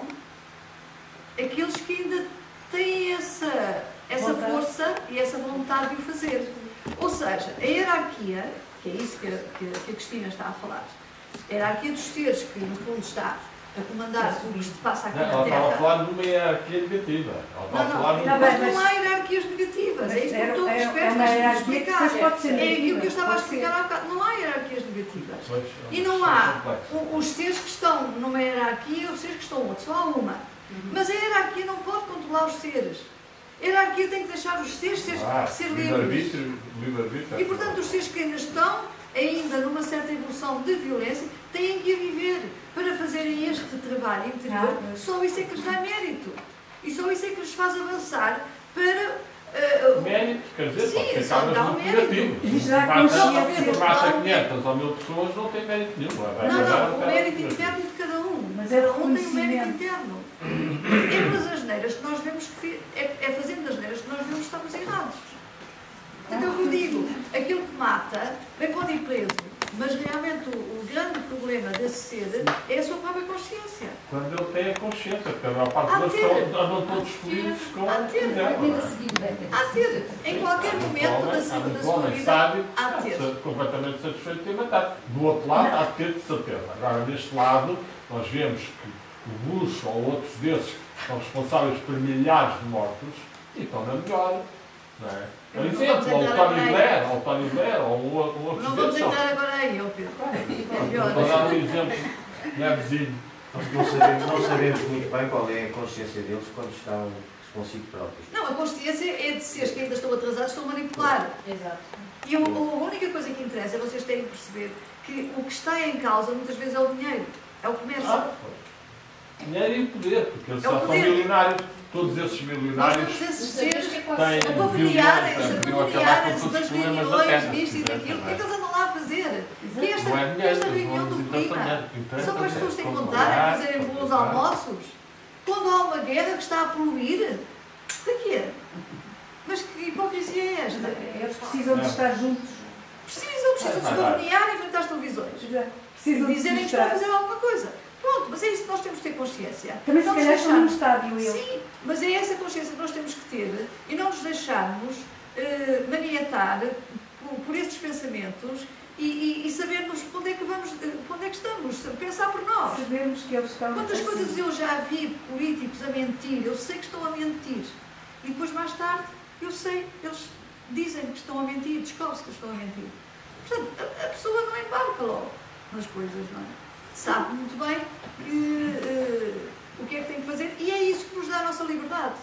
aqueles que ainda têm essa Vontade. força e essa vontade de o fazer. Ou seja, a hierarquia, que é isso que a Cristina está a falar, a hierarquia dos seres que, no fundo, está a comandar o que se passa aqui Não, na ela estava a Terra. falar de uma hierarquia negativa. Ela estava a falar de Tá Mas bem, não há hierarquias negativas. É isso que eu estou a É explicar. uma hierarquia que depois pode ser É aquilo negativa. que eu estava a Pode ser. explicar há bocado. Não há hierarquias negativas. Pois, E não há complexo. os seres que estão numa hierarquia e os seres que estão outros. Só há uma. Mas a hierarquia não pode controlar os seres. A hierarquia tem que deixar os seres ser livres. Livre-arbítrio. E, portanto, os seres que ainda estão ainda numa certa evolução de violência têm que a viver para fazerem este trabalho interior. Só isso é que lhes dá mérito. E só isso é que lhes faz avançar para... Mérito, quer dizer, Sim, pode ser só dá camas um muito mérito. negativos. Lhes dá Mata consciência. mata 500 ou 1000 pessoas, não tem mérito nenhum. Não, o mérito interno de cada um. Mas é Cada um tem um mérito reconhecimento. interno. É pelas asneiras que nós vemos que... É fazendo asneiras que nós vemos que estamos errados. Portanto, é o que eu digo. Aquilo que mata, bem pode ir preso. Mas realmente o grande problema desse ser é a sua própria consciência. Quando ele tem a consciência, porque a maior parte Há deles de ter. andam todos felizes com Há o de que ter. fizeram. Vida seguinte, é Há de ter. Em qualquer momento da sua homem vida, sábio, há de ter. completamente satisfeito de ter matado. Do outro lado, há de ter de certeza. Agora, deste lado, nós vemos que o Bush ou outros desses são responsáveis por milhares de mortos e estão na melhor. Não é? Por Não exemplo, vamos ou o entrar Tony agora Blair, ou o Tony Blair, ou outros Não vamos desses. são- entrar agora aí, ó Pedro. É melhor. Vou dar um exemplo levezinho. Não sabemos muito bem qual é a consciência deles quando estão consigo próprios. Não, a consciência é de seres que ainda estão atrasados, estão a manipular. Exato. E a única coisa que interessa é vocês terem que perceber que o que está em causa muitas vezes é o dinheiro, é o comércio. Dinheiro e poder, porque eles É o já são poder. milionários, todos esses Nós milionários temos esses Muitas vezes seres é têm quase a sempre. pavilharem-se, podiam acabar com das todos os problemas da reuniões terra. disto e se daquilo. quisessem, O que é que eles andam lá a fazer? E esta, Não é dinheiro, esta eles reunião vão do visitar clima dinheiro. são para as pessoas se Então, encontrarem, trabalhar, fazerem bons trabalhar. almoços? Quando há uma guerra que está a poluir? Para quê? Mas que hipocrisia é esta? Eles precisam de estar juntos. Precisam de se governar em frente às televisões. Precisam de se Dizerem que estão a mostrar. fazer alguma coisa. Pronto, mas é isso que nós temos que ter consciência. Também se Não nos calhar estão num deixarmos- estádio eles. Sim, mas é essa consciência que nós temos que ter e não nos deixarmos maniatar por esses pensamentos e sabermos onde é que vamos, onde é que estamos, pensar por nós. Sabemos que eles estão Quantas assim. coisas eu já vi políticos a mentir, eu sei que estão a mentir. E depois, mais tarde, eu sei, eles dizem que estão a mentir, descobre-se que estão a mentir. Portanto, a pessoa não embarca logo nas coisas, não é? sabe muito bem o que é que tem que fazer, e é isso que nos dá a nossa liberdade.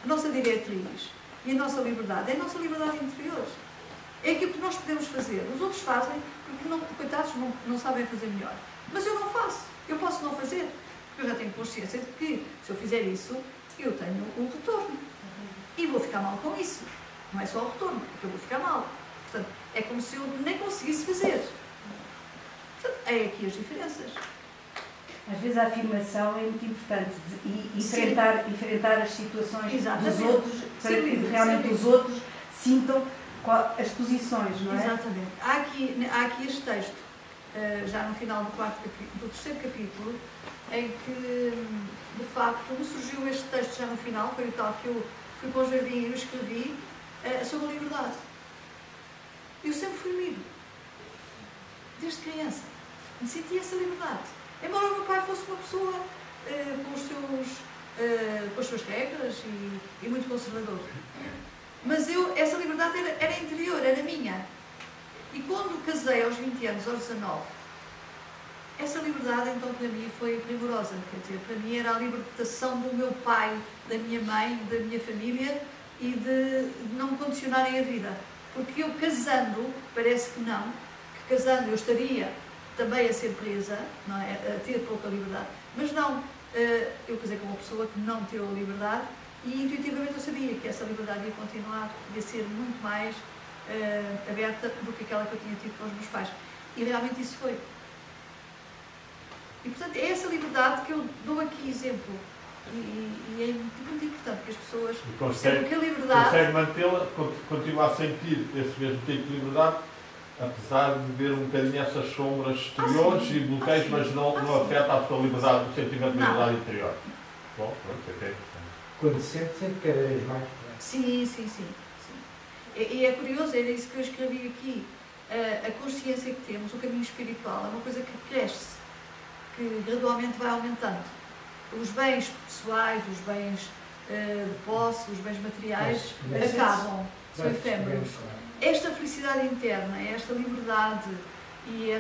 A nossa diretriz e a nossa liberdade é a nossa liberdade interior. É aquilo que nós podemos fazer. Os outros fazem porque, coitados, não sabem fazer melhor. Mas eu não faço. Eu posso não fazer. Porque eu já tenho consciência de que, se eu fizer isso, eu tenho um retorno. E vou ficar mal com isso. Não é só o retorno, porque eu vou ficar mal. Portanto, é como se eu nem conseguisse fazer. Portanto, é aqui as diferenças. Às vezes a afirmação é muito importante e enfrentar as situações Exatamente. dos outros para que realmente os outros sintam as posições, não é? Exatamente. Há aqui este texto, já no final do terceiro capítulo, em que, de facto, me surgiu este texto já no final, foi o tal que eu fui para o jardim e eu escrevi, sobre a liberdade. Eu sempre fui livre, desde criança. Me sentia essa liberdade. Embora o meu pai fosse uma pessoa com as suas regras e muito conservador. Mas essa liberdade era interior, era minha. E quando casei aos 20 anos, aos 19, essa liberdade então para mim foi rigorosa. Quer dizer, para mim era a libertação do meu pai, da minha mãe, da minha família e de não me condicionarem a vida. Porque eu casando, parece que não, que casando eu estaria também a ser presa, não é? A ter pouca liberdade, mas não, eu casei com uma pessoa que não teve a liberdade e intuitivamente eu sabia que essa liberdade ia continuar, ia ser muito mais aberta do que aquela que eu tinha tido com os meus pais. E realmente isso foi. E portanto é essa liberdade que eu dou aqui exemplo. E é muito importante que as pessoas percebam que a liberdade... Consegue mantê-la, continua a sentir esse mesmo tipo de liberdade, apesar de ver um bocadinho essas sombras exteriores e bloqueios, mas não afeta a sua liberdade, o sentimento de liberdade interior. Bom, pronto, ok. Quando sente cada vez mais. Sim. E é curioso, era isso que eu escrevi aqui. A consciência que temos, o caminho espiritual, é uma coisa que cresce, que gradualmente vai aumentando. Os bens pessoais, os bens de posse, os bens materiais acabam, são efêmeros. Esta felicidade interna, esta liberdade e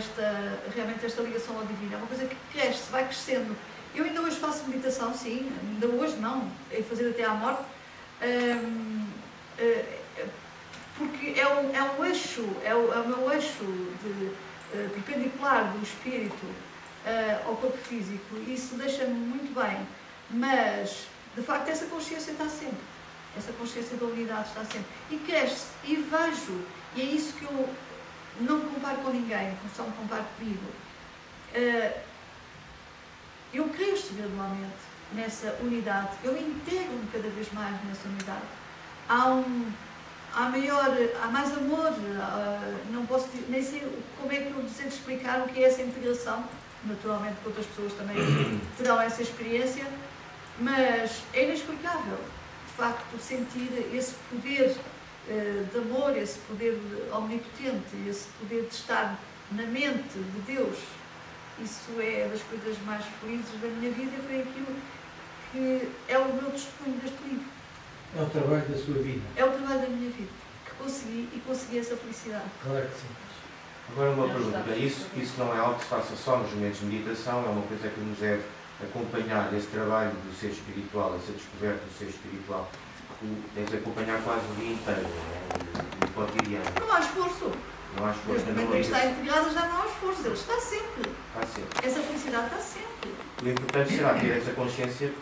realmente esta ligação ao divino é uma coisa que cresce, vai crescendo. Eu ainda hoje faço meditação, sim, ainda hoje não, é fazer até à morte, porque é um eixo, é o meu eixo perpendicular do espírito ao corpo físico, e isso deixa-me muito bem, mas de facto essa consciência está sempre. Essa consciência da unidade está sempre. E cresce, e vejo, e é isso que eu não me comparo com ninguém, só me comparo comigo. Eu cresço gradualmente nessa unidade, eu integro-me cada vez mais nessa unidade. Há mais amor, não posso nem sei como é que eu sei explicar o que é essa integração, naturalmente que outras pessoas também terão essa experiência, mas é inexplicável. De facto, sentir esse poder de amor, esse poder omnipotente, esse poder de estar na mente de Deus, isso é das coisas mais felizes da minha vida e foi aquilo que é o meu testemunho deste livro. É o trabalho da sua vida. É o trabalho da minha vida, que consegui essa felicidade. Claro que sim. Agora uma pergunta, isso não é algo que se faça só nos momentos de meditação, é uma coisa que nos deve acompanhar esse trabalho do ser espiritual, essa descoberta do ser espiritual, deve acompanhar quase o dia inteiro, no cotidiano. Não há esforço. Não há esforço. Desde o momento em que está integrada já não há esforço, ele está sempre. Está sempre. Essa felicidade está sempre. O importante será ter essa consciência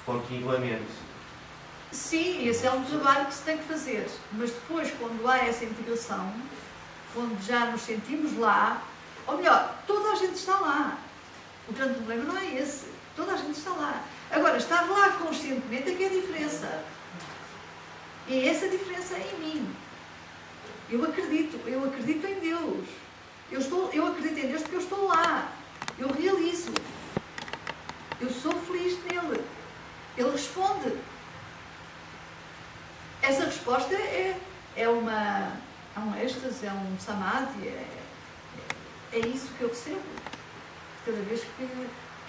continuamente. Sim, esse é um trabalho que se tem que fazer, mas depois quando há essa integração, quando já nos sentimos lá, ou melhor, toda a gente está lá. O grande problema não é esse, toda a gente está lá. Agora, estar lá conscientemente é que é a diferença. E essa diferença é em mim. Eu acredito em Deus. Eu acredito em Deus porque eu estou lá. Eu realizo. Eu sou feliz nele. Ele responde. Essa resposta é um êxtase, é um samadhi, é isso que eu recebo. Cada vez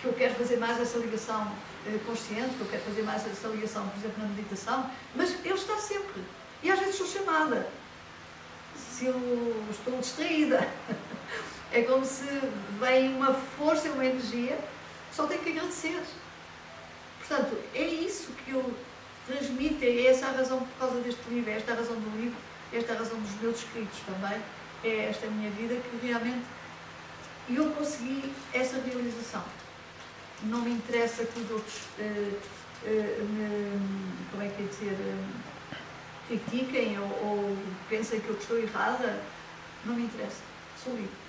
que eu quero fazer mais essa ligação consciente, que eu quero fazer mais essa ligação, por exemplo, na meditação, mas ele está sempre. E às vezes sou chamada. Se eu estou distraída, É como se vem uma força e uma energia, só tenho que agradecer. Portanto, é isso que eu transmito, é essa a razão por causa deste livro, é esta a razão do livro, é esta a razão dos meus escritos também, é esta a minha vida que realmente eu consegui essa realização. Não me interessa que os outros como é que é dizer, critiquem ou pensem que eu estou errada, não me interessa, sou livre.